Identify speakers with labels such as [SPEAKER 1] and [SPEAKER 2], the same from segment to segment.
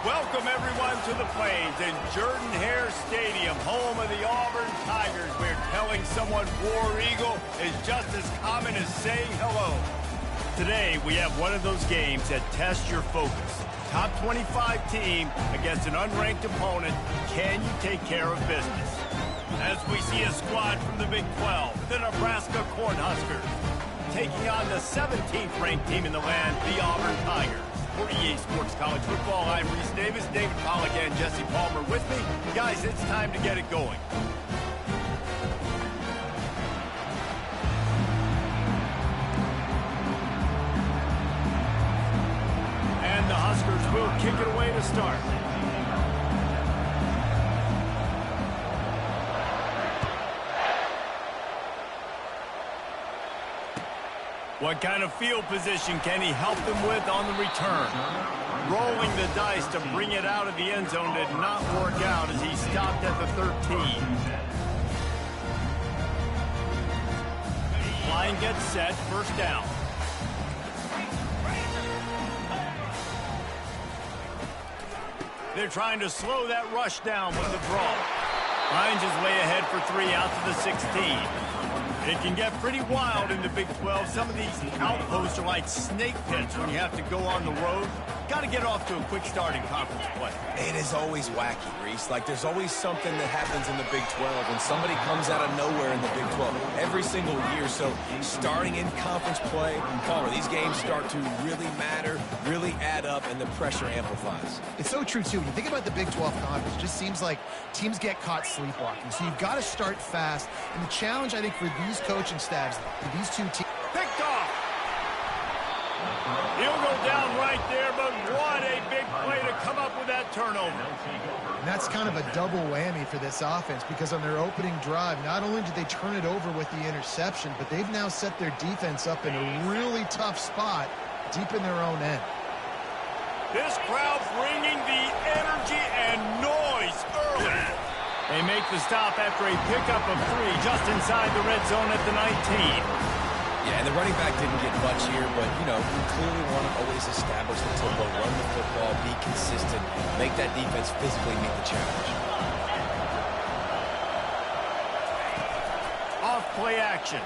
[SPEAKER 1] Welcome, everyone, to the Plains in Jordan-Hare Stadium, home of the Auburn Tigers, where telling someone War Eagle is just as common as saying hello. Today, we have one of those games that tests your focus. Top 25 team against an unranked opponent. Can you take care of business? As we see a squad from the Big 12, the Nebraska Cornhuskers, taking on the 17th ranked team in the land, the Auburn Tigers. For EA Sports College Football, I'm Reese Davis, David Pollack, and Jesse Palmer with me. Guys, it's time to get it going. And the Huskers will kick it away to start. What kind of field position can he help them with on the return? Rolling the dice to bring it out of the end zone did not work out as he stopped at the 13. Line gets set, first down. They're trying to slow that rush down with the draw. Hines is way ahead for 3 out to the 16. It can get pretty wild in the Big 12. Some of these outposts are like snake pits when you have to go on the road. Got to get off to a quick start in conference play.
[SPEAKER 2] It is always wacky, Reese. Like, there's always something that happens in the Big 12, and somebody comes out of nowhere in the Big 12 every single year. So, starting in conference play, Palmer, these games start to really matter, really add up, and the pressure amplifies.
[SPEAKER 3] It's so true, too. When you think about the Big 12 conference, it just seems like teams get caught sleepwalking. So, you've got to start fast. And the challenge, I think, for these coaching staffs, for these two teams...
[SPEAKER 1] Picked off! He'll go down right there, but what a big play to come up with that turnover.
[SPEAKER 3] And that's kind of a double whammy for this offense, because on their opening drive, not only did they turn it over with the interception, but they've now set their defense up in a really tough spot deep in their own end.
[SPEAKER 1] This crowd bringing the energy and noise early. They make the stop after a pickup of 3 just inside the red zone at the 19.
[SPEAKER 2] Yeah, and the running back didn't get much here, but, you know, we clearly want to always establish the tempo, run the football, be consistent, make that defense physically meet the challenge.
[SPEAKER 1] Off play action,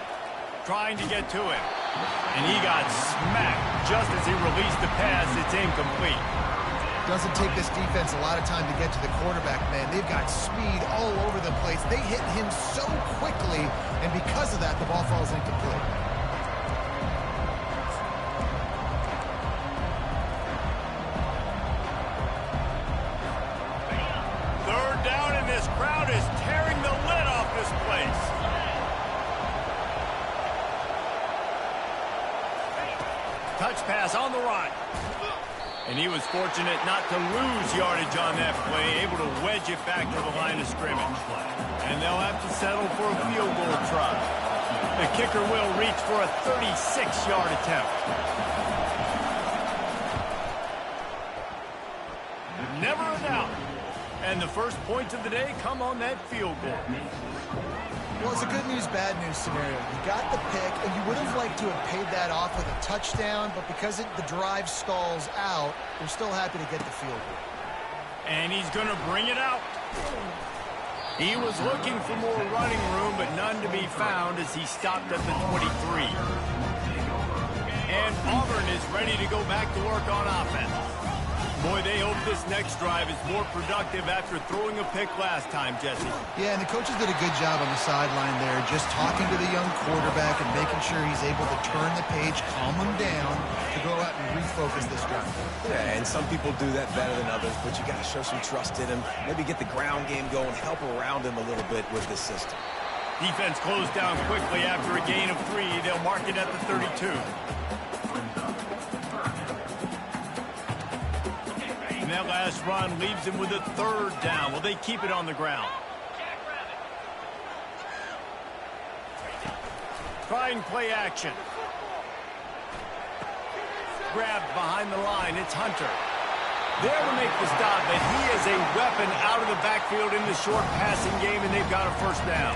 [SPEAKER 1] trying to get to him. And he got smacked just as he released the pass. It's incomplete.
[SPEAKER 3] Doesn't take this defense a lot of time to get to the quarterback, man. They've got speed all over the place. They hit him so quickly, and because of that, the ball falls incomplete.
[SPEAKER 1] Third down, and this crowd is tearing the lid off this place. Touch pass on the run. And he was fortunate not to lose yardage on that play, able to wedge it back to the line of scrimmage. And they'll have to settle for a field goal try. The kicker will reach for a 36-yard attempt. Never a doubt. And the first points of the day come on that field goal.
[SPEAKER 3] Well, it's a good news, bad news scenario. You got the pick, and you would have liked to have paid that off with a touchdown, but because the drive stalls out, they're still happy to get the field goal.
[SPEAKER 1] And he's going to bring it out. He was looking for more running room, but none to be found as he stopped at the 23. And Auburn is ready to go back to work on offense. Boy, they hope this next drive is more productive after throwing a pick last time, Jesse.
[SPEAKER 3] Yeah, and the coaches did a good job on the sideline there, just talking to the young quarterback and making sure he's able to turn the page, calm him down, to go out and refocus this drive.
[SPEAKER 2] Yeah, and some people do that better than others, but you got to show some trust in him, maybe get the ground game going, help around him a little bit with this system.
[SPEAKER 1] Defense closed down quickly after a gain of 3. They'll mark it at the 32. And that last run leaves him with a 3rd down. Will they keep it on the ground? Trying play action. Grabbed behind the line. It's Hunter. There to make the stop, but he is a weapon out of the backfield in the short passing game, and they've got a 1st down.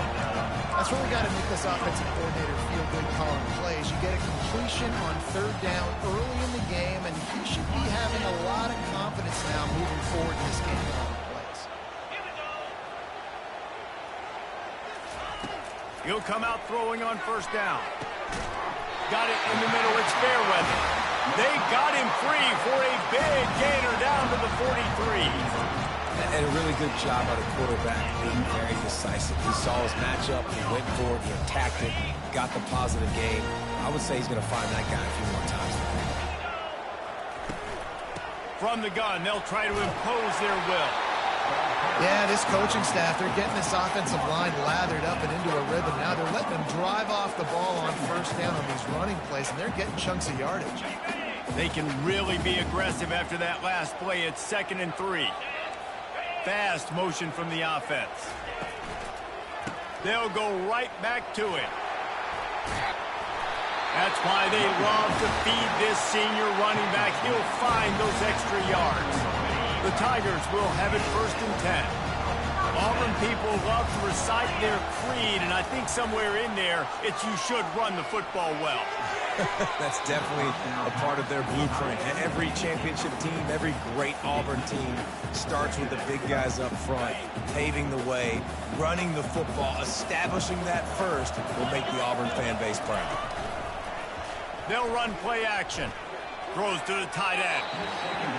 [SPEAKER 3] That's where we got to make this offensive coordinator feel good calling plays. You get a completion on third down early in the game, and he should be having a lot of confidence now moving forward in this game calling plays.
[SPEAKER 1] He'll come out throwing on first down. Got it in the middle. It's Fairweather. They got him free for a big gainer down to the 43.
[SPEAKER 2] And a really good job by the quarterback being very decisive. He saw his matchup, he went for it, he attacked it, got the positive gain. I would say he's going to find that guy a few more times.
[SPEAKER 1] From the gun, they'll try to impose their will.
[SPEAKER 3] Yeah, this coaching staff, they're getting this offensive line lathered up and into a rhythm. Now they're letting them drive off the ball on first down on these running plays, and they're getting chunks of yardage.
[SPEAKER 1] They can really be aggressive after that last play. It's 2nd and 3. Fast motion from the offense. They'll go right back to it. That's why they love to feed this senior running back. He'll find those extra yards. The Tigers will have it 1st and 10. Auburn people love to recite their creed, and I think somewhere in there, it's you should run the football well.
[SPEAKER 2] That's definitely a part of their blueprint. Every championship team, every great Auburn team starts with the big guys up front, paving the way, running the football, establishing that first will make the Auburn fan base proud.
[SPEAKER 1] They'll run play action. Throws to the tight end.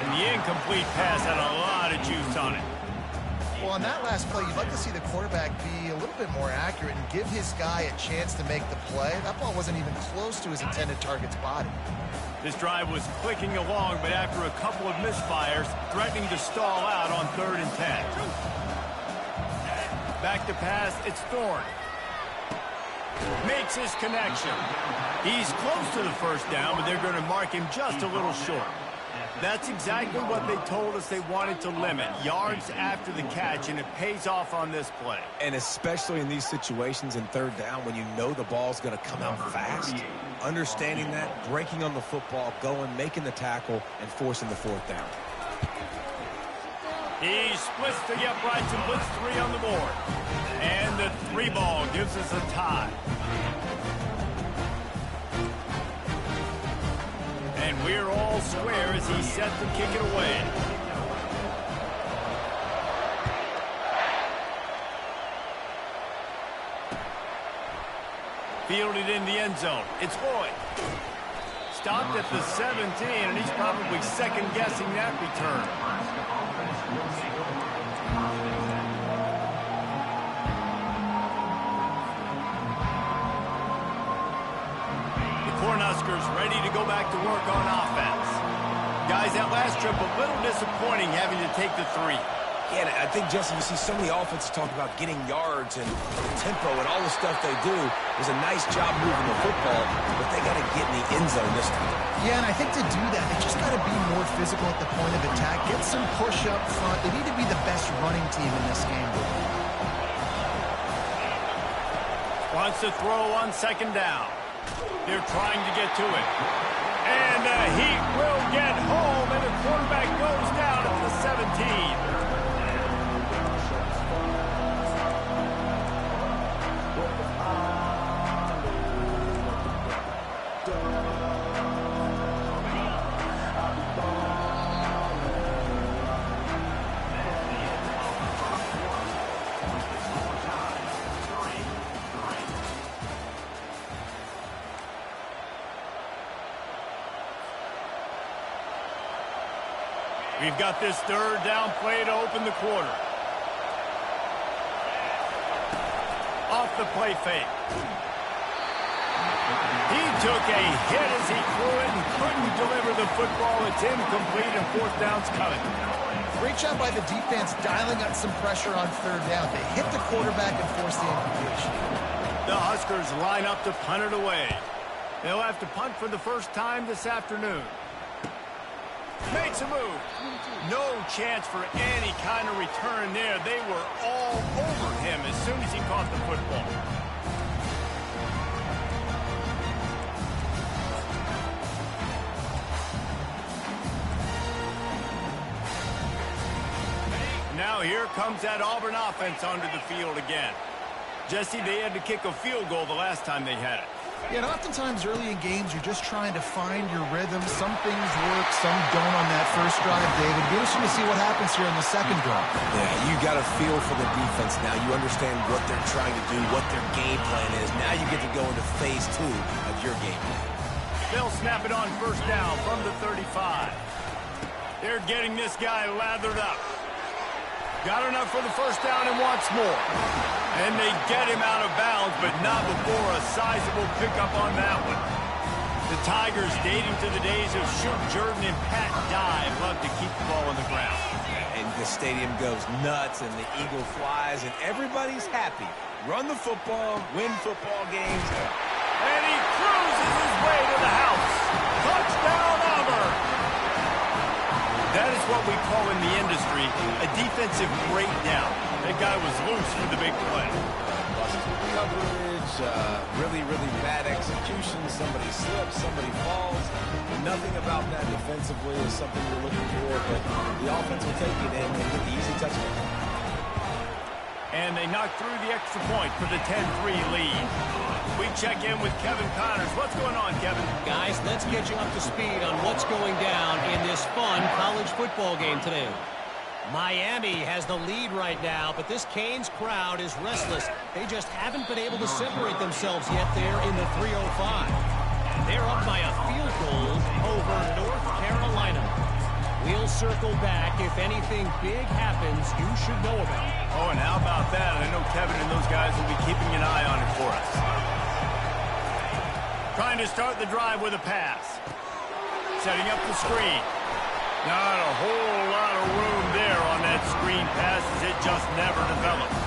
[SPEAKER 1] And the incomplete pass had a lot of juice on it.
[SPEAKER 3] Well, on that last play, you'd like to see the quarterback be a little bit more accurate and give his guy a chance to make the play. That ball wasn't even close to his intended target's body.
[SPEAKER 1] This drive was clicking along, but after a couple of misfires, threatening to stall out on 3rd and 10. Back to pass, it's Thorne. Makes his connection. He's close to the first down, but they're going to mark him just a little short. That's exactly what they told us they wanted to limit. Yards after the catch, and it pays off on this play.
[SPEAKER 2] And especially in these situations in 3rd down when you know the ball's going to come out fast. Understanding that, breaking on the football, going, making the tackle, and forcing the 4th down.
[SPEAKER 1] He splits the uprights and puts 3 on the board. And the 3 ball gives us a tie. And we're all square as he's set to kick it away. Fielded in the end zone. It's Lloyd. Stopped at the 17, and he's probably second-guessing that return. Cornhuskers ready to go back to work on offense. Guys, that last trip a little disappointing having to take the 3.
[SPEAKER 2] Yeah, I think, Jesse, you see so many offenses talk about getting yards and the tempo and all the stuff they do. It was a nice job moving the football, but they got to get in the end zone this time.
[SPEAKER 3] Yeah, and I think to do that, they just got to be more physical at the point of attack. Get some push up front. They need to be the best running team in this game.
[SPEAKER 1] Wants to throw on 2nd down. They're trying to get to it. And the Heat will get home, and the quarterback goes down at the 17. We've got this 3rd down play to open the quarter. Off the play fake. He took a hit as he threw it and couldn't deliver the football. It's incomplete, and 4th down's coming.
[SPEAKER 3] Great job by the defense dialing up some pressure on 3rd down. They hit the quarterback and forced the incompletion.
[SPEAKER 1] The Huskers line up to punt it away. They'll have to punt for the first time this afternoon. Makes a move. No chance for any kind of return there. They were all over him as soon as he caught the football. Now here comes that Auburn offense onto the field again. Jesse, they had to kick a field goal the last time they had it.
[SPEAKER 3] Yeah, and oftentimes early in games, you're just trying to find your rhythm. Some things work, some don't on that first drive, David. Be interesting to see what happens here in the second drive.
[SPEAKER 2] Yeah, you got a feel for the defense now. You understand what they're trying to do, what their game plan is. Now you get to go into phase 2 of your game plan.
[SPEAKER 1] They'll snap it on first down from the 35. They're getting this guy lathered up. Got enough for the first down and wants more. And they get him out of bounds, but not before a sizable pickup on that one. The Tigers, dating to the days of Shoot Jordan and Pat Dye, love to keep the ball on the ground.
[SPEAKER 2] And the stadium goes nuts, and the eagle flies, and everybody's happy. Run the football, win football games.
[SPEAKER 1] And he cruises his way to the house. Touchdown, Auburn! That is what we call in the industry a defensive breakdown. That guy was loose for the big play.
[SPEAKER 2] Busted coverage, really bad execution. Somebody slips, somebody falls. Nothing about that defensively is something you're looking for, but the offense will take it in and get the easy touchdown.
[SPEAKER 1] And they knock through the extra point for the 10-3 lead. We check in with Kevin Connors. What's going on, Kevin?
[SPEAKER 4] Guys, let's get you up to speed on what's going down in this fun college football game today. Miami has the lead right now, but this Canes crowd is restless. They just haven't been able to separate themselves yet there in the 305. They're up by a field goal over North Carolina. We'll circle back if anything big happens you should know about.
[SPEAKER 1] Oh, and how about that? I know Kevin and those guys will be keeping an eye on it for us. Trying to start the drive with a pass. Setting up the screen. Not a whole lot of room there on that screen pass as it just never developed.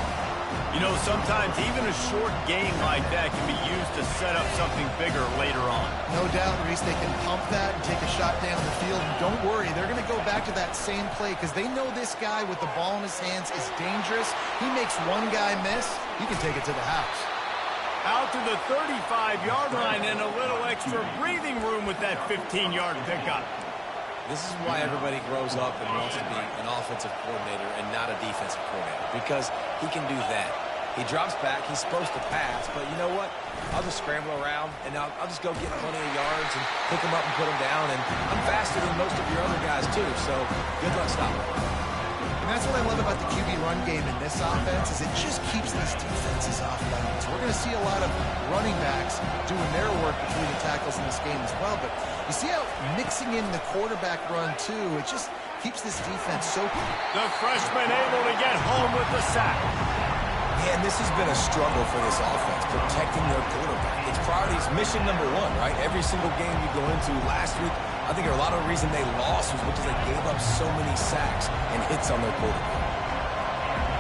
[SPEAKER 1] You know, sometimes even a short game like that can be used to set up something bigger later on.
[SPEAKER 3] No doubt, Reese, they can pump that and take a shot down the field. And don't worry, they're going to go back to that same play because they know this guy with the ball in his hands is dangerous. He makes one guy miss, he can take it to the house.
[SPEAKER 1] Out to the 35-yard line and a little extra breathing room with that 15-yard pickup.
[SPEAKER 2] This is why everybody grows up and wants to be an offensive coordinator and not a defensive coordinator, because he can do that. He drops back, he's supposed to pass, but you know what? I'll just scramble around, and I'll just go get plenty of yards and pick them up and put them down, and I'm faster than most of your other guys, too, so good luck stopping.
[SPEAKER 3] And that's what I love about the QB run game in this offense is it just keeps these defenses off balance. We're going to see a lot of running backs doing their work between the tackles in this game as well, but you see how mixing in the quarterback run, too, it just keeps this defense so cool.
[SPEAKER 1] The freshman able to get home with the sack.
[SPEAKER 2] And this has been a struggle for this offense, protecting their quarterback. It's priorities, mission number one, right? Every single game you go into last week, I think a lot of the reason they lost was because they gave up so many sacks and hits on their quarterback.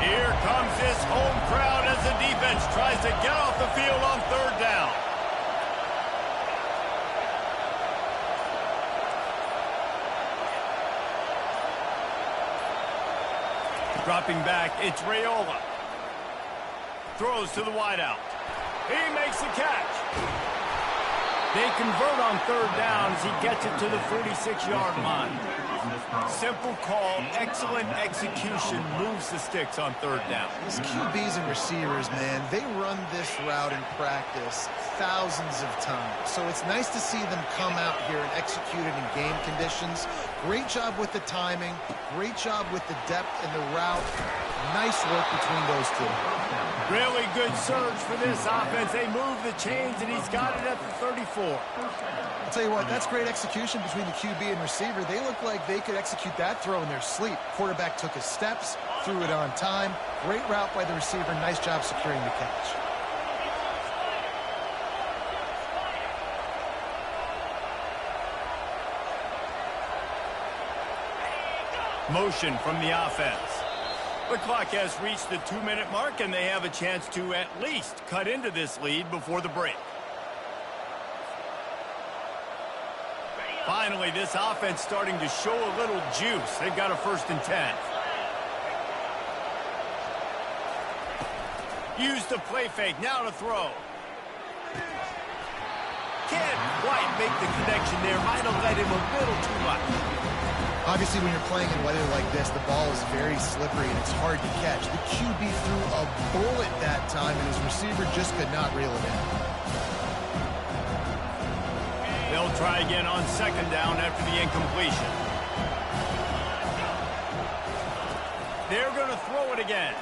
[SPEAKER 1] Here comes this home crowd as the defense tries to get off the field on third down. Dropping back, it's Raiola. Throws to the wideout. He makes the catch. They convert on third down as he gets it to the 46-yard line. Simple call, excellent execution, moves the sticks on third down.
[SPEAKER 3] These QBs and receivers, man, they run this route in practice thousands of times. So it's nice to see them come out here and execute it in game conditions. Great job with the timing. Great job with the depth and the route. Nice work between those two.
[SPEAKER 1] Really good surge for this offense. They move the chains, and he's got it at the 34.
[SPEAKER 3] I'll tell you what, that's great execution between the QB and receiver. They look like they could execute that throw in their sleep. Quarterback took his steps, threw it on time. Great route by the receiver. Nice job securing the catch.
[SPEAKER 1] Motion from the offense. The clock has reached the 2-minute mark, and they have a chance to at least cut into this lead before the break. Finally, this offense starting to show a little juice. They've got a 1st and 10. Use the play fake, now to throw. Can't quite make the connection there. Might have led him a little too much.
[SPEAKER 3] Obviously, when you're playing in weather like this, the ball is very slippery and it's hard to catch. The QB threw a bullet that time, and his receiver just could not reel it in.
[SPEAKER 1] They'll try again on second down after the incompletion. They're going to throw it again.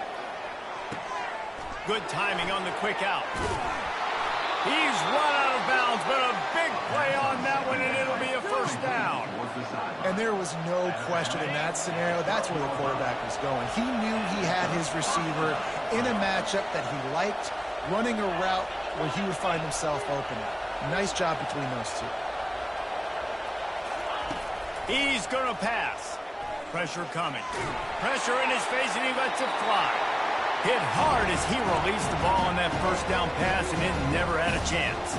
[SPEAKER 1] Good timing on the quick out. He's run out of bounds, but a big play on that one, and it'll be a first down.
[SPEAKER 3] And there was no question in that scenario. That's where the quarterback was going. He knew he had his receiver in a matchup that he liked, running a route where he would find himself open. Nice job between those two.
[SPEAKER 1] He's going to pass. Pressure coming. Pressure in his face, and he lets it fly. Hit hard as he released the ball on that first down pass, and it never had a chance.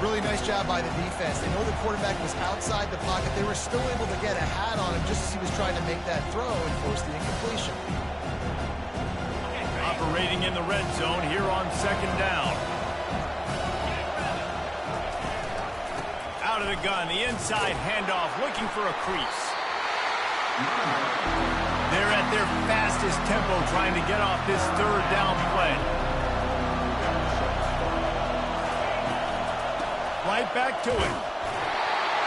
[SPEAKER 3] Really nice job by the defense. They know the quarterback was outside the pocket. They were still able to get a hat on him just as he was trying to make that throw and force the incompletion.
[SPEAKER 1] Operating in the red zone here on second down. Out of the gun, the inside handoff, looking for a crease. They're at their fastest tempo trying to get off this third down play. Right back to it.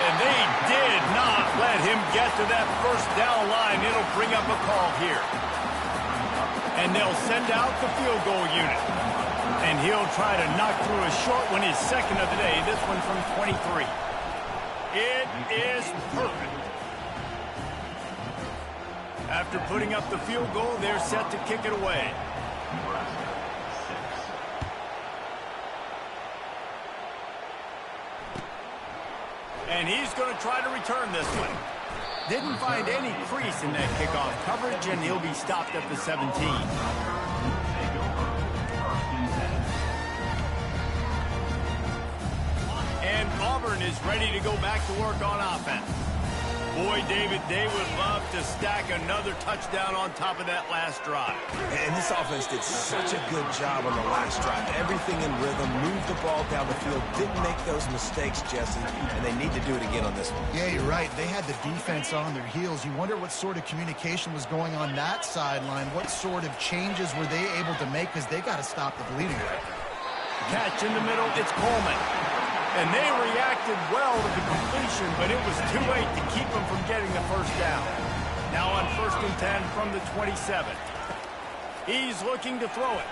[SPEAKER 1] And they did not let him get to that first down line. It'll bring up a call here. And they'll send out the field goal unit. And he'll try to knock through a short one, his second of the day. This one from 23. It is perfect. After putting up the field goal, they're set to kick it away. And he's going to try to return this one. Didn't find any crease in that kickoff coverage, and he'll be stopped at the 17. And Auburn is ready to go back to work on offense. Boy, David, they would love to stack another touchdown on top of that last drive.
[SPEAKER 2] And this offense did such a good job on the last drive. Everything in rhythm, moved the ball down the field, didn't make those mistakes, Jesse, and they need to do it again on this one.
[SPEAKER 3] Yeah, you're right. They had the defense on their heels. You wonder what sort of communication was going on that sideline. What sort of changes were they able to make, because they got to stop the bleeding right now.
[SPEAKER 1] Catch in the middle, it's Coleman. And they reacted well to the completion, but it was too late to keep them from getting the first down. Now on 1st and 10 from the 27. He's looking to throw it.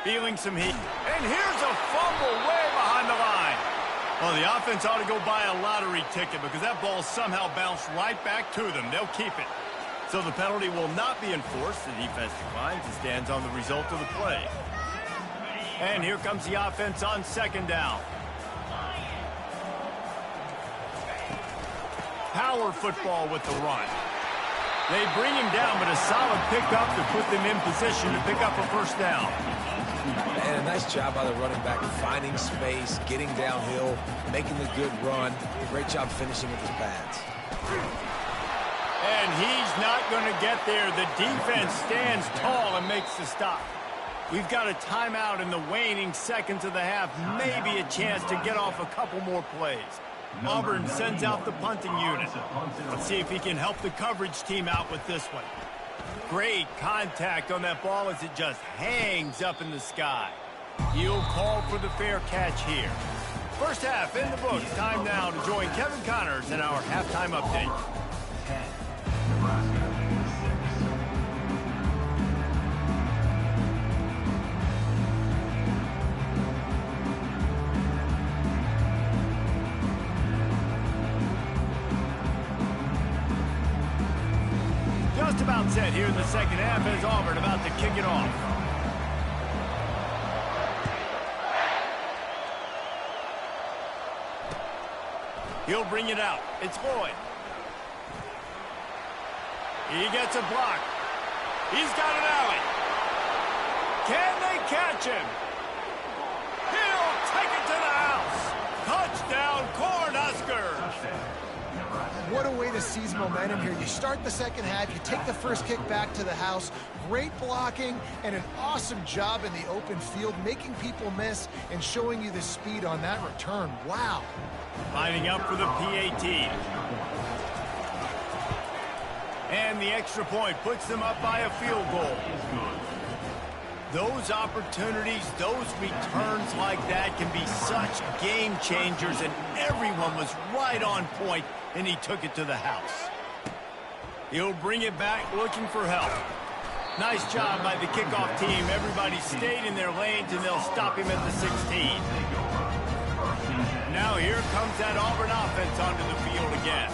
[SPEAKER 1] Feeling some heat. And here's a fumble way behind the line. Well, the offense ought to go buy a lottery ticket because that ball somehow bounced right back to them. They'll keep it. So the penalty will not be enforced. The defense declines and stands on the result of the play. And here comes the offense on second down. Power football with the run. They bring him down, but a solid pickup to put them in position to pick up a first down.
[SPEAKER 2] And a nice job by the running back, finding space, getting downhill, making the good run. Great job finishing with his pads.
[SPEAKER 1] And he's not going to get there. The defense stands tall and makes the stop. We've got a timeout in the waning seconds of the half. Maybe a chance to get off a couple more plays. Auburn sends out the punting unit. Let's see if he can help the coverage team out with this one. Great contact on that ball as it just hangs up in the sky. He'll call for the fair catch here. First half in the books. Time now to join Kevin Connors in our halftime update. Just about set here in the second half as Auburn about to kick it off. He'll bring it out. It's Lloyd. He gets a block. He's got an alley. Can they catch him? He'll take it to the house. Touchdown, Cornhuskers.
[SPEAKER 3] What a way to seize momentum here. You start the second half, you take the first kick back to the house, great blocking, and an awesome job in the open field, making people miss and showing you the speed on that return. Wow.
[SPEAKER 1] Lining up for the PAT. And the extra point puts them up by a field goal. Those opportunities, those returns like that can be such game changers, and everyone was right on point, and he took it to the house. He'll bring it back looking for help. Nice job by the kickoff team. Everybody stayed in their lanes, and they'll stop him at the 16. Now here comes that Auburn offense onto the field again.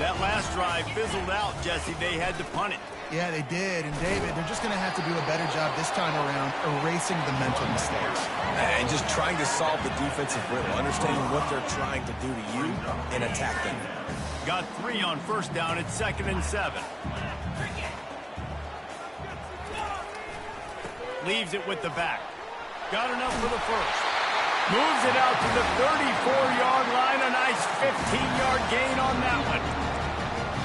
[SPEAKER 1] That last drive fizzled out, Jesse. They had to punt it.
[SPEAKER 3] Yeah, they did. And, David, they're just going to have to do a better job this time around erasing the mental mistakes.
[SPEAKER 2] And just trying to solve the defensive riddle, understanding what they're trying to do to you and attack them.
[SPEAKER 1] Got 3 on first down at 2nd and 7. Leaves it with the back. Got enough for the first. Moves it out to the 34-yard line. A nice 15-yard gain on that one.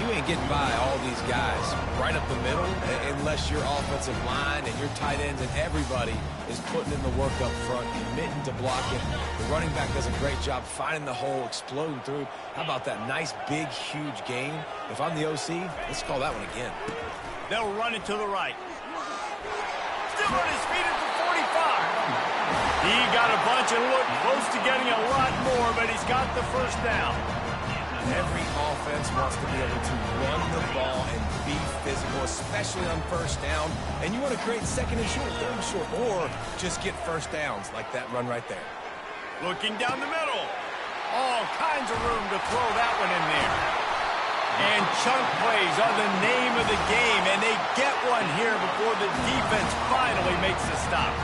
[SPEAKER 2] You ain't getting by all these guys right up the middle unless your offensive line and your tight ends and everybody is putting in the work up front, committing to blocking. The running back does a great job finding the hole, exploding through. How about that nice, big, huge gain? If I'm the OC, let's call that one again.
[SPEAKER 1] They'll run it to the right. Still on his feet at the 45. He got a bunch and looked close to getting a lot more, but he's got the first down.
[SPEAKER 2] Every offense wants to be able to run the ball and be physical, especially on first down. And you want to create 2nd and short, 3rd and short, or just get first downs like that run right there.
[SPEAKER 1] Looking down the middle. All kinds of room to throw that one in there. And chunk plays are the name of the game, and they get one here before the defense finally makes the stop.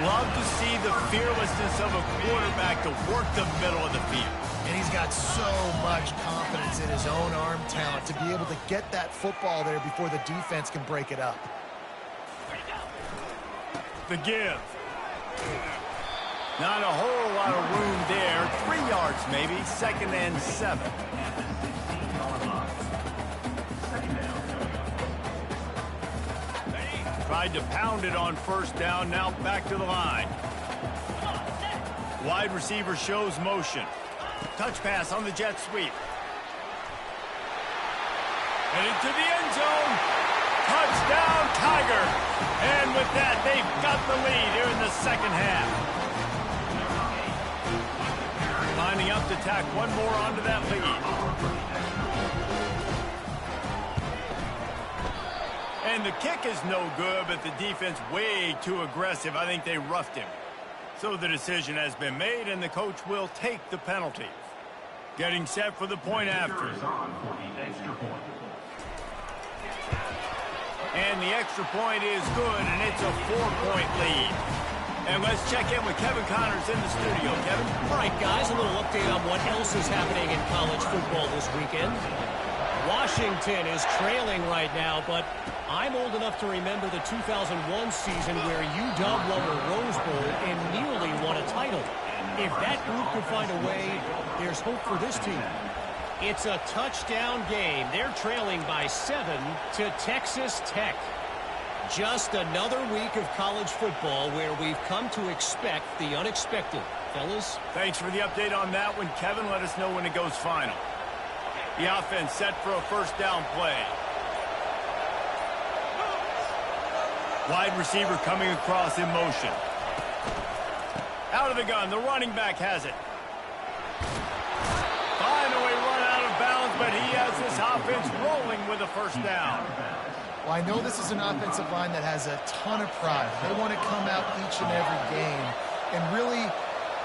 [SPEAKER 1] Love to see the fearlessness of a quarterback to work the middle of the field.
[SPEAKER 3] And he's got so much confidence in his own arm talent to be able to get that football there before the defense can break it up.
[SPEAKER 1] The give. Not a whole lot of room there. 3 yards maybe. 2nd and 7. Tried to pound it on first down. Now back to the line. Wide receiver shows motion. Touch pass on the jet sweep. And into the end zone. Touchdown, Tiger. And with that, they've got the lead here in the 2nd half. Lining up to tack one more onto that lead. And the kick is no good, but the defense way too aggressive. I think they roughed him. So the decision has been made, and the coach will take the penalty. Getting set for the point after. And the extra point is good, and it's a 4-point lead. And let's check in with Kevin Connors in the studio. Kevin?
[SPEAKER 4] All right, guys, a little update on what else is happening in college football this weekend. Washington is trailing right now, but I'm old enough to remember the 2001 season where UW won the Rose Bowl and nearly won a title. If that group could find a way, there's hope for this team. It's a touchdown game. They're trailing by 7 to Texas Tech. Just another week of college football where we've come to expect the unexpected. Fellas?
[SPEAKER 1] Thanks for the update on that one, Kevin. Let us know when it goes final. The offense set for a first down play. Wide receiver coming across in motion. Out of the gun, the running back has it. Finally run out of bounds, but he has this offense rolling with a first down.
[SPEAKER 3] Well, I know this is an offensive line that has a ton of pride. They want to come out each and every game and really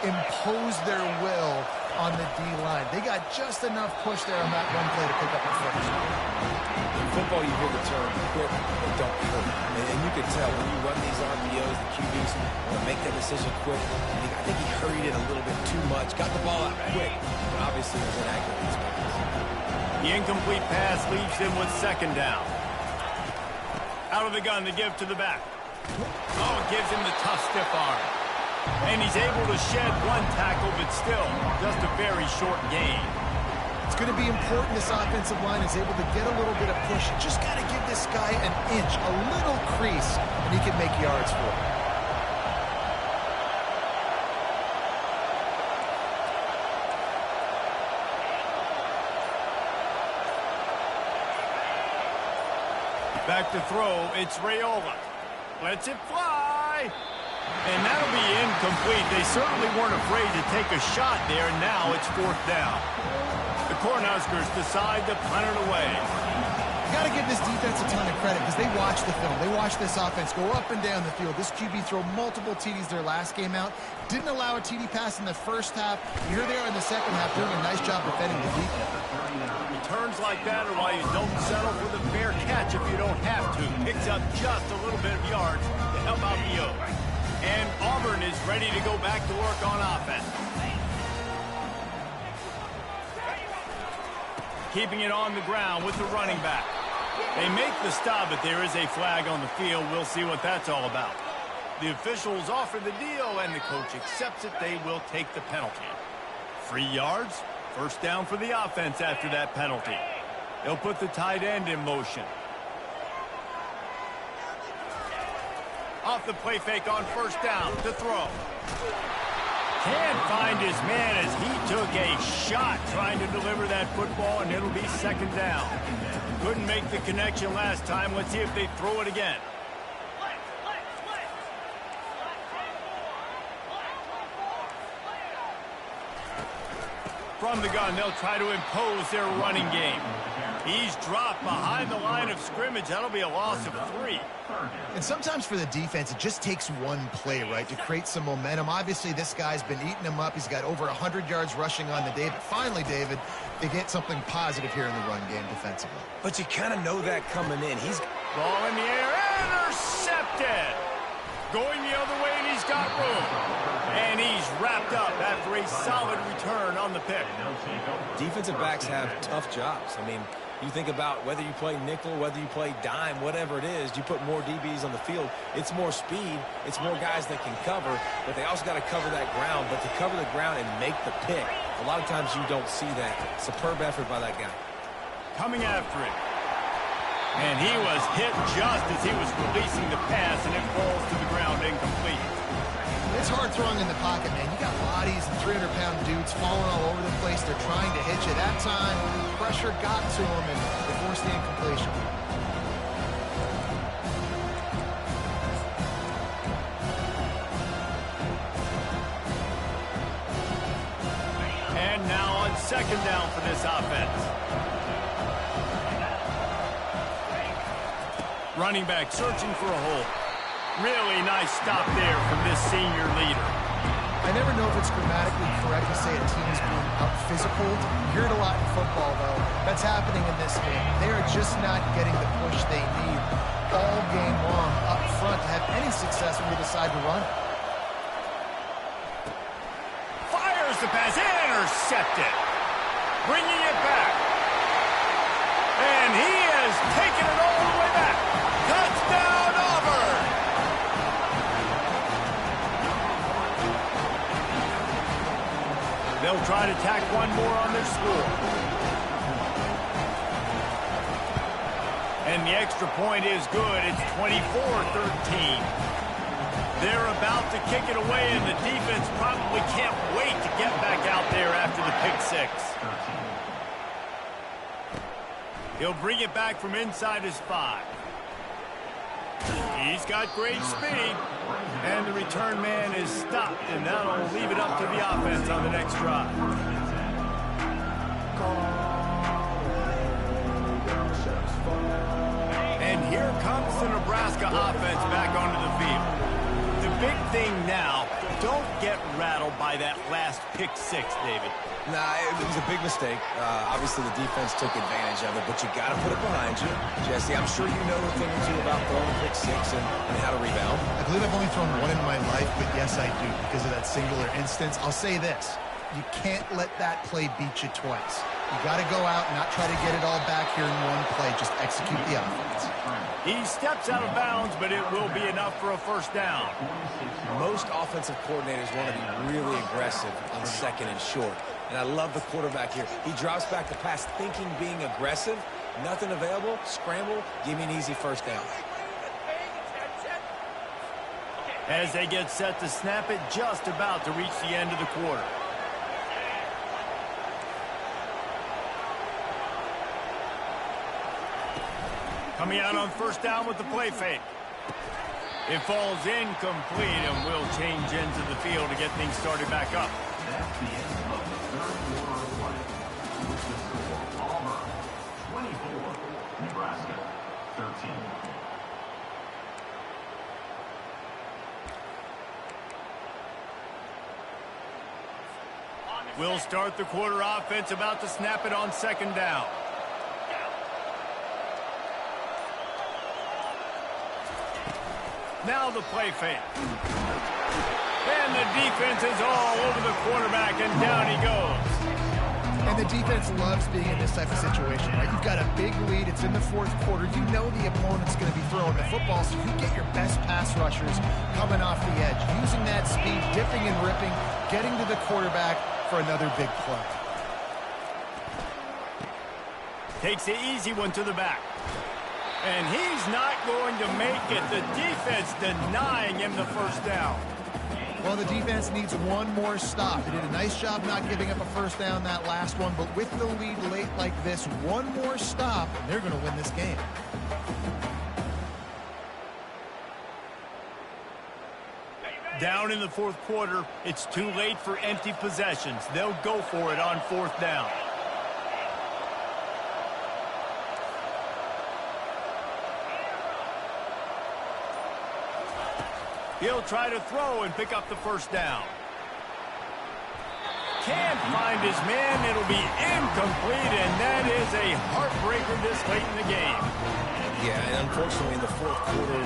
[SPEAKER 3] impose their will on the D-line. They got just enough push there on that one play to pick up the first.
[SPEAKER 2] In football, you hear the term quick but don't hurt. And you can tell when you run these RPOs, the QBs want to make that decision quick. I think he hurried it a little bit too much. Got the ball out quick, but obviously was inaccurate in these passes.
[SPEAKER 1] The incomplete pass leaves him with 2nd down. Out of the gun, the give to the back. Oh, it gives him the tough, stiff arm. And he's able to shed one tackle, but still just a very short gain.
[SPEAKER 3] It's going to be important this offensive line is able to get a little bit of push. You just got to give this guy an inch, a little crease, and he can make yards for it.
[SPEAKER 1] Back to throw, it's Raiola. Lets it fly. And that'll be incomplete. They certainly weren't afraid to take a shot there, and now it's 4th down. The Cornhuskers decide to punt it away.
[SPEAKER 3] You got to give this defense a ton of credit because they watch the film. They watch this offense go up and down the field. This QB throw multiple TDs their last game out. Didn't allow a TD pass in the first half. Here they are in the second half doing a nice job defending the defense.
[SPEAKER 1] Returns like that are why you don't settle for the fair catch if you don't have to. Picks up just a little bit of yards to help out the Oaks. And Auburn is ready to go back to work on offense. Keeping it on the ground with the running back. They make the stop, but there is a flag on the field. We'll see what that's all about. The officials offer the deal, and the coach accepts it. They will take the penalty. 3 yards, 1st down for the offense after that penalty. They'll put the tight end in motion. Off the play fake on 1st down to throw. Can't find his man as he took a shot trying to deliver that football, and it'll be 2nd down. Couldn't make the connection last time. Let's see if they throw it again. From the gun, they'll try to impose their running game. He's dropped behind the line of scrimmage. That'll be a loss of 3.
[SPEAKER 3] And sometimes for the defense, it just takes one play, right, to create some momentum. Obviously, this guy's been eating him up. He's got over 100 yards rushing on the day. But finally, David, they get something positive here in the run game defensively.
[SPEAKER 2] But you kind of know that coming in. He's
[SPEAKER 1] ball in the air, intercepted. Going the other way, and he's got room. And he's wrapped up after a solid return on the pick.
[SPEAKER 2] Defensive backs have tough jobs. I mean, you think about whether you play nickel, whether you play dime, whatever it is, you put more DBs on the field. It's more speed. It's more guys that can cover, but they also got to cover that ground. But to cover the ground and make the pick, a lot of times you don't see that. Superb effort by that guy.
[SPEAKER 1] Coming after it. And he was hit just as he was releasing the pass, and it falls to the ground incomplete.
[SPEAKER 3] It's hard throwing in the pocket, man. You got bodies and 300-pound dudes falling all over the place. They're trying to hit you. That time, pressure got to him, and they forced the incompletion.
[SPEAKER 1] And now on 2nd down for this offense. Running back searching for a hole. Really nice stop there from this senior leader.
[SPEAKER 3] I never know if it's grammatically correct to say a team is being out-physical. You hear it a lot in football, though. That's happening in this game. They are just not getting the push they need all game long up front to have any success when they decide to run it.
[SPEAKER 1] Fires the pass, intercepted. Bringing it back. And he has taken it all the way back. Touchdown, Auburn! They'll try to tack one more on their score. And the extra point is good. It's 24-13. They're about to kick it away, and the defense probably can't wait to get back out there after the pick 6. He'll bring it back from inside his 5. He's got great speed. And the return man is stopped, and that'll leave it up to the offense on the next drive. And here comes the Nebraska offense back onto the field. The big thing now, don't get rattled by that last pick 6, David.
[SPEAKER 2] Nah, it was a big mistake. Obviously, the defense took advantage of it, but you got to put it behind you. Jesse, I'm sure you know a thing or two about throwing a pick 6 and how to rebound.
[SPEAKER 3] I believe I've only thrown one in my life, but yes, I do because of that singular instance. I'll say this. You can't let that play beat you twice. You got to go out and not try to get it all back here in one play. Just execute the offense.
[SPEAKER 1] He steps out of bounds, but it will be enough for a 1st down.
[SPEAKER 2] Most offensive coordinators want to be really aggressive on 2nd and short. And I love the quarterback here. He drops back the pass thinking being aggressive. Nothing available. Scramble. Give me an easy 1st down.
[SPEAKER 1] As they get set to snap it, just about to reach the end of the quarter. Coming out on first down with the play fake. It falls incomplete, and will change ends of the field to get things started back up.
[SPEAKER 5] That's the end of the third quarter of play. With the score, Auburn 24, Nebraska 13.
[SPEAKER 1] We'll start the quarter offense, about to snap it on second down. Now the play fake. And the defense is all over the quarterback, and down he goes.
[SPEAKER 3] And the defense loves being in this type of situation, right? You've got a big lead. It's in the fourth quarter. You know the opponent's going to be throwing the football, so you get your best pass rushers coming off the edge, using that speed, dipping and ripping, getting to the quarterback for another big play.
[SPEAKER 1] Takes the easy one to the back. And he's not going to make it. The defense denying him the first down.
[SPEAKER 3] Well, the defense needs one more stop. They did a nice job not giving up a first down that last one, but with the lead late like this, one more stop, and they're going to win this game.
[SPEAKER 1] Down in the fourth quarter, it's too late for empty possessions. They'll go for it on fourth down. He'll try to throw and pick up the first down. Can't find his man. It'll be incomplete, and that is a heartbreaker this late in the game.
[SPEAKER 2] Yeah, and unfortunately in the fourth quarter,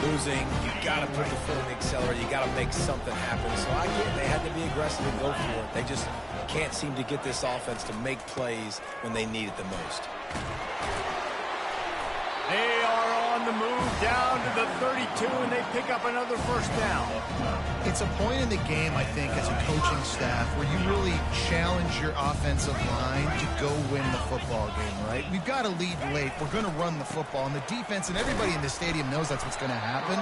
[SPEAKER 2] losing, you got to put the foot on the accelerator. You got to make something happen. So I get they had to be aggressive and go for it. They just can't seem to get this offense to make plays when they need it the most.
[SPEAKER 1] They are on the move down to the 32, and they pick up another first down.
[SPEAKER 3] It's a point in the game, I think, as a coaching staff where you really challenge your offensive line to go win the football game, right? We've got to lead late. We're going to run the football, and the defense and everybody in the stadium knows that's what's going to happen.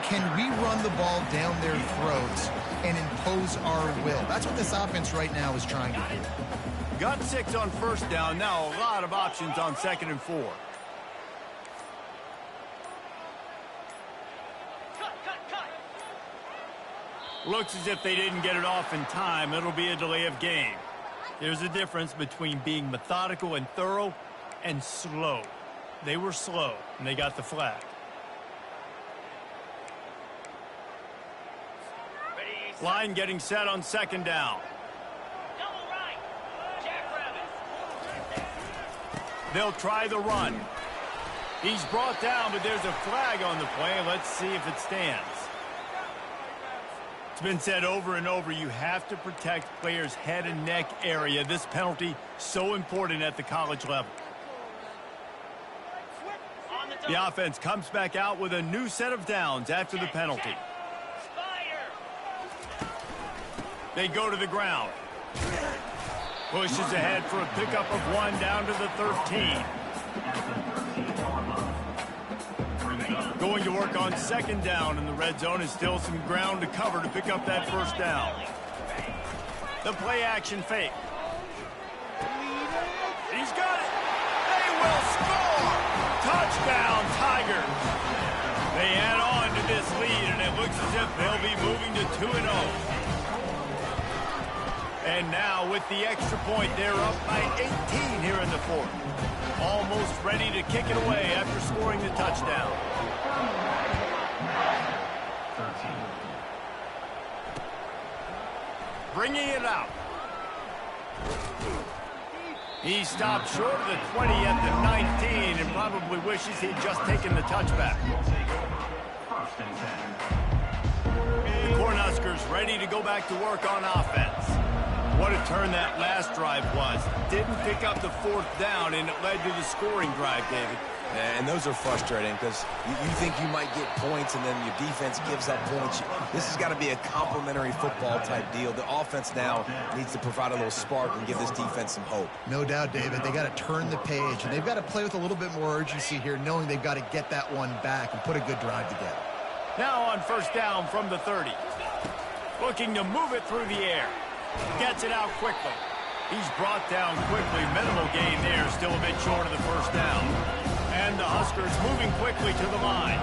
[SPEAKER 3] Can we run the ball down their throats and impose our will? That's what this offense right now is trying to do.
[SPEAKER 1] Got 6 on first down. Now a lot of options on 2nd and 4. Looks as if they didn't get it off in time. It'll be a delay of game. There's a difference between being methodical and thorough and slow. They were slow, and they got the flag. Line getting set on 2nd down. They'll try the run. He's brought down, but there's a flag on the play. Let's see if it stands. It's been said over and over, you have to protect players' head and neck area. This penalty so important at the college level. The offense comes back out with a new set of downs after the penalty. They go to the ground. Pushes ahead for a pickup of 1 down to the 13. Going to work on 2nd down, and the red zone is still some ground to cover to pick up that first down. The play action fake. He's got it. They will score. Touchdown, Tigers. They add on to this lead, and it looks as if they'll be moving to 2-0. And now with the extra point, they're up by 18 here in the fourth. Almost ready to kick it away after scoring the touchdown. Bringing it out. He stopped short of the 20 at the 19 and probably wishes he'd just taken the touchback. The Cornhuskers ready to go back to work on offense. What a turn that last drive was. Didn't pick up the 4th down, and it led to the scoring drive, David.
[SPEAKER 2] And those are frustrating because you think you might get points and then your defense gives up points. This has got to be a complementary football type deal. The offense now needs to provide a little spark and give this defense some hope.
[SPEAKER 3] No doubt, David. They got to turn the page, and they've got to play with a little bit more urgency here, knowing they've got to get that one back and put a good drive together.
[SPEAKER 1] Now on first down from the 30. Looking to move it through the air. Gets it out quickly. He's brought down quickly. Minimal gain there. Still a bit short of the first down. And the Huskers moving quickly to the line.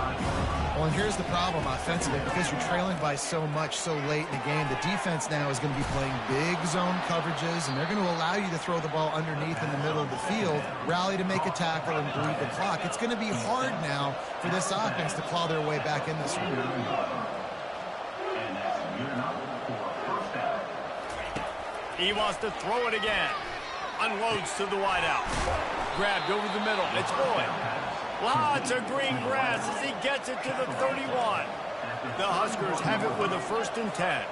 [SPEAKER 3] Well, and here's the problem offensively. Because you're trailing by so much so late in the game, the defense now is going to be playing big zone coverages, and they're going to allow you to throw the ball underneath in the middle of the field, rally to make a tackle, and bleed the clock. It's going to be hard now for this offense to claw their way back in this one.
[SPEAKER 1] He wants to throw it again. Unloads to the wideout. Grabbed over the middle. It's Boyd. Lots of green grass as he gets it to the 31. The Huskers have it with a 1st and 10.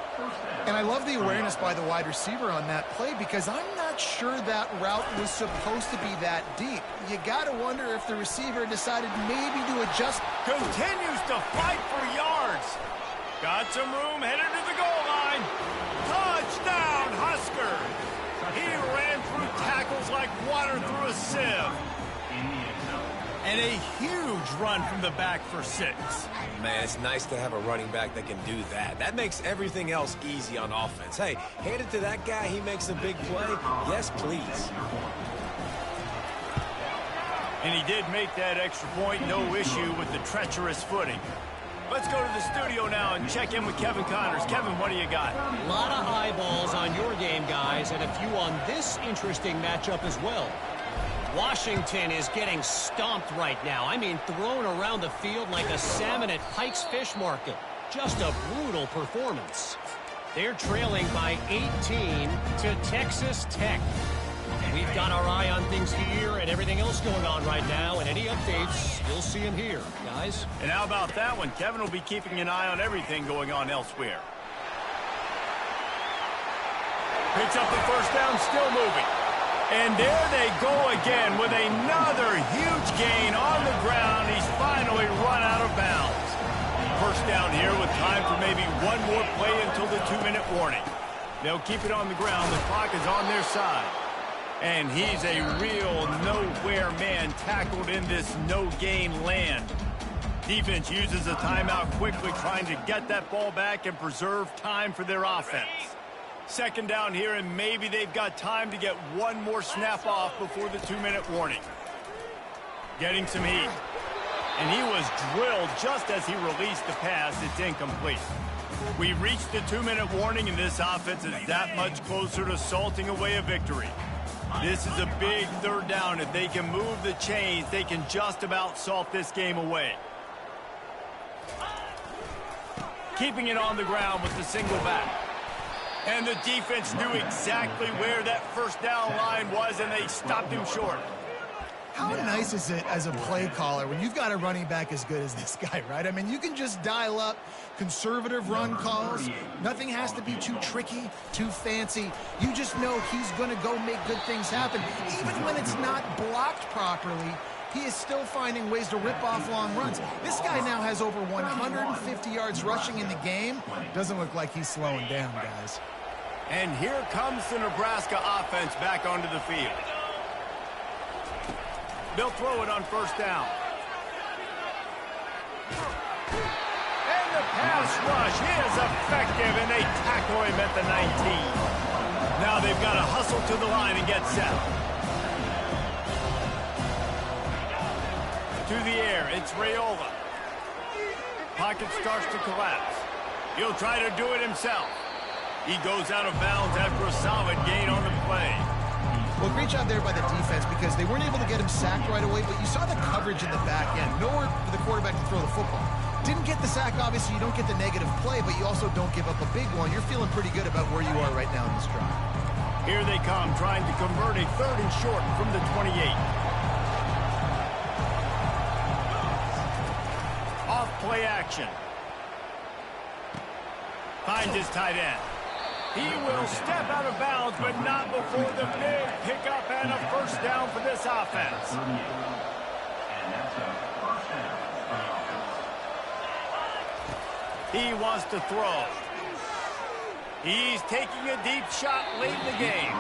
[SPEAKER 3] And I love the awareness by the wide receiver on that play because I'm not sure that route was supposed to be that deep. You got to wonder if the receiver decided maybe to adjust.
[SPEAKER 1] Continues to fight for yards. Got some room, headed to the goal line. Touchdown, Huskers. He ran through tackles like water through a sieve. And a huge run from the back for 6.
[SPEAKER 2] Man, it's nice to have a running back that can do that. That makes everything else easy on offense. Hey, hand it to that guy. He makes a big play. Yes, please.
[SPEAKER 1] And he did make that extra point. No issue with the treacherous footing. Let's go to the studio now and check in with Kevin Connors. Kevin, what do you got?
[SPEAKER 4] A lot of eyeballs on your game, guys, and a few on this interesting matchup as well. Washington is getting stomped right now. I mean, thrown around the field like a salmon at Pike's Fish Market. Just a brutal performance. They're trailing by 18 to Texas Tech. We've got our eye on things here and everything else going on right now, and any updates, you'll see them here, guys.
[SPEAKER 1] And how about that one? Kevin will be keeping an eye on everything going on elsewhere. Picks up the 1st down, still moving. And there they go again with another huge gain on the ground. He's finally run out of bounds. 1st down here with time for maybe one more play until the 2-minute warning. They'll keep it on the ground. The clock is on their side. And he's a real nowhere man tackled in this no-gain land. Defense uses a timeout quickly, trying to get that ball back and preserve time for their offense. 2nd down here, and maybe they've got time to get one more snap off before the 2-minute warning. Getting some heat. And he was drilled just as he released the pass. It's incomplete. We've reached the 2-minute warning, and this offense is that much closer to salting away a victory. This is a big 3rd down. If they can move the chains, they can just about salt this game away. Keeping it on the ground with the single back. And the defense knew exactly where that 1st down line was, and they stopped him short.
[SPEAKER 3] How nice is it as a play caller when you've got a running back as good as this guy, right? I mean, you can just dial up conservative run calls. Nothing has to be too tricky, too fancy. You just know he's going to go make good things happen. Even when it's not blocked properly, he is still finding ways to rip off long runs. This guy now has over 150 yards rushing in the game. Doesn't look like he's slowing down, guys.
[SPEAKER 1] And here comes the Nebraska offense back onto the field. They'll throw it on 1st down. And the pass rush is effective, and they tackle him at the 19. Now they've got to hustle to the line and get set. To the air, it's Raiola. Pocket starts to collapse. He'll try to do it himself. He goes out of bounds after a solid gain on the play.
[SPEAKER 3] Well, great job there by the defense because they weren't able to get him sacked right away, but you saw the coverage in the back end. Nowhere for the quarterback to throw the football. Didn't get the sack, obviously. You don't get the negative play, but you also don't give up a big one. You're feeling pretty good about where you are right now in this drive.
[SPEAKER 1] Here they come, trying to convert a 3rd and short from the 28. Off play action. Finds his tight end. He will step out of bounds, but not before the big pickup and a 1st down for this offense. He wants to throw. He's taking a deep shot late in the game.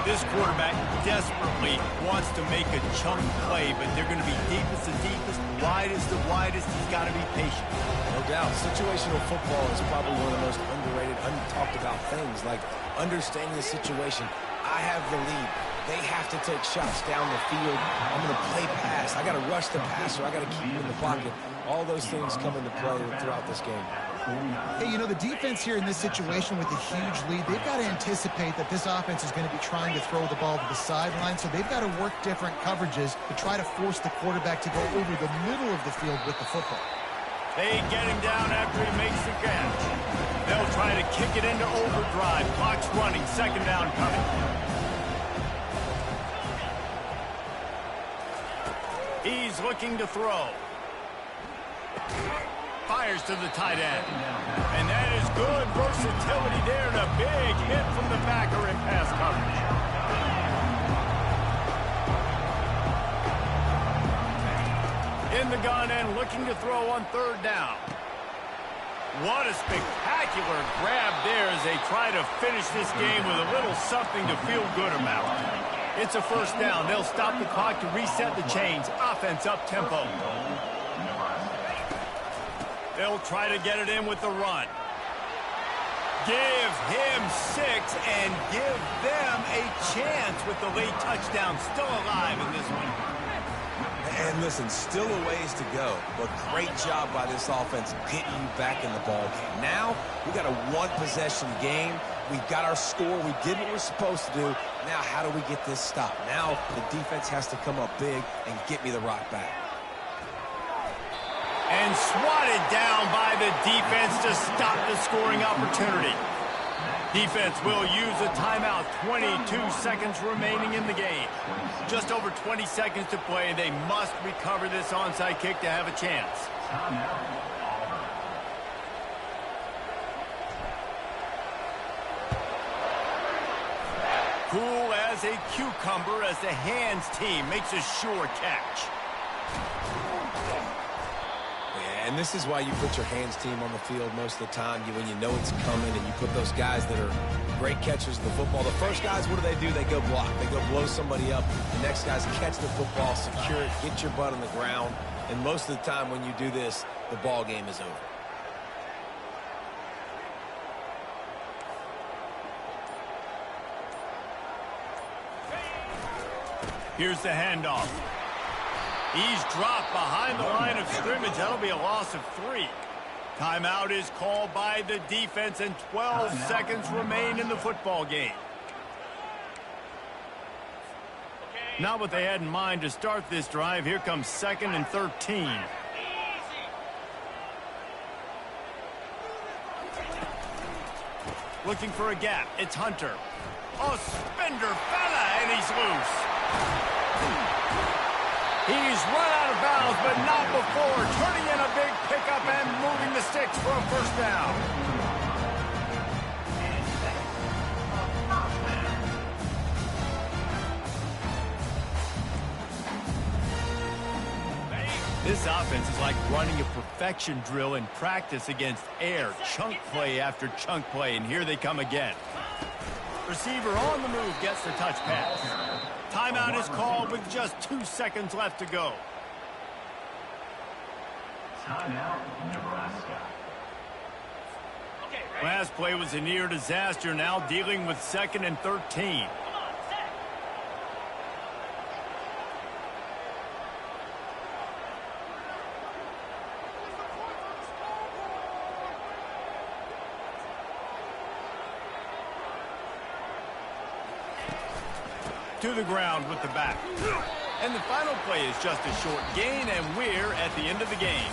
[SPEAKER 1] This quarterback desperately wants to make a chunk play, but they're going to be deepest to deepest, widest to widest. He's got to be patient.
[SPEAKER 2] No doubt. Situational football is probably one of the most underrated, untalked about things, like understanding the situation. I have the lead. They have to take shots down the field. I'm going to play pass. I got to rush the passer. I got to keep him in the pocket. All those things come into play throughout this game.
[SPEAKER 3] Hey, you know, the defense here in this situation with a huge lead, they've got to anticipate that this offense is going to be trying to throw the ball to the sideline, so they've got to work different coverages to try to force the quarterback to go over the middle of the field with the football.
[SPEAKER 1] They get him down after he makes the catch. They'll try to kick it into overdrive. Clock's running. Second down coming. He's looking to throw. Fires to the tight end. And that is good versatility there and a big hit from the backer in pass coverage. In the gun and looking to throw on third down. What a spectacular grab there as they try to finish this game with a little something to feel good about. It's a first down. They'll stop the clock to reset the chains. Offense up-tempo. They'll try to get it in with the run. Give him 6 and give them a chance with the late touchdown. Still alive in this one.
[SPEAKER 2] And listen, still a ways to go, but great job by this offense getting you back in the ball game. Now, we got a one-possession game. We got our score. We did what we're supposed to do. Now, how do we get this stopped? Now, the defense has to come up big and get me the rock back.
[SPEAKER 1] And swatted down by the defense to stop the scoring opportunity. Defense will use a timeout. 22 seconds remaining in the game. Just over 20 seconds to play. They must recover this onside kick to have a chance. Cool as a cucumber as the hands team makes a sure catch.
[SPEAKER 2] And this is why you put your hands team on the field most of the time. When you know it's coming and you put those guys that are great catchers of the football. The first guys, what do? They go block. They go blow somebody up. The next guys catch the football, secure it, get your butt on the ground. And most of the time when you do this, the ball game is over.
[SPEAKER 1] Here's the handoff. He's dropped behind the line of scrimmage. That'll be a loss of 3. Timeout is called by the defense, and 12 seconds remain in the football game. Not what they had in mind to start this drive. Here comes 2nd and 13. Looking for a gap. It's Hunter. Oh, spender fella, and he's loose. He's run out of bounds, but not before. Turning in a big pickup and moving the sticks for a first down. This offense is like running a perfection drill in practice against air. Chunk play after chunk play, and here they come again. Receiver on the move gets the touch pass. Timeout is called with just 2 seconds left to go.
[SPEAKER 5] Timeout, Nebraska.
[SPEAKER 1] Last play was a near disaster, now dealing with 2nd and 13. To the ground with the back. And the final play is just a short gain, and we're at the end of the game.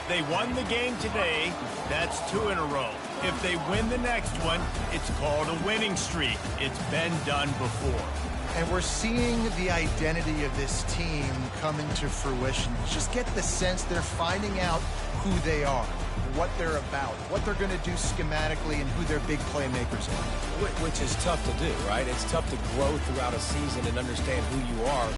[SPEAKER 1] They won the game today. That's 2 in a row. If they win the next one, it's called a winning streak. It's been done before.
[SPEAKER 3] And we're seeing the identity of this team come into fruition. Just get the sense they're finding out who they are, what they're about, what they're going to do schematically, and who their big playmakers are.
[SPEAKER 2] Which is tough to do, right? It's tough to grow throughout a season and understand who you are.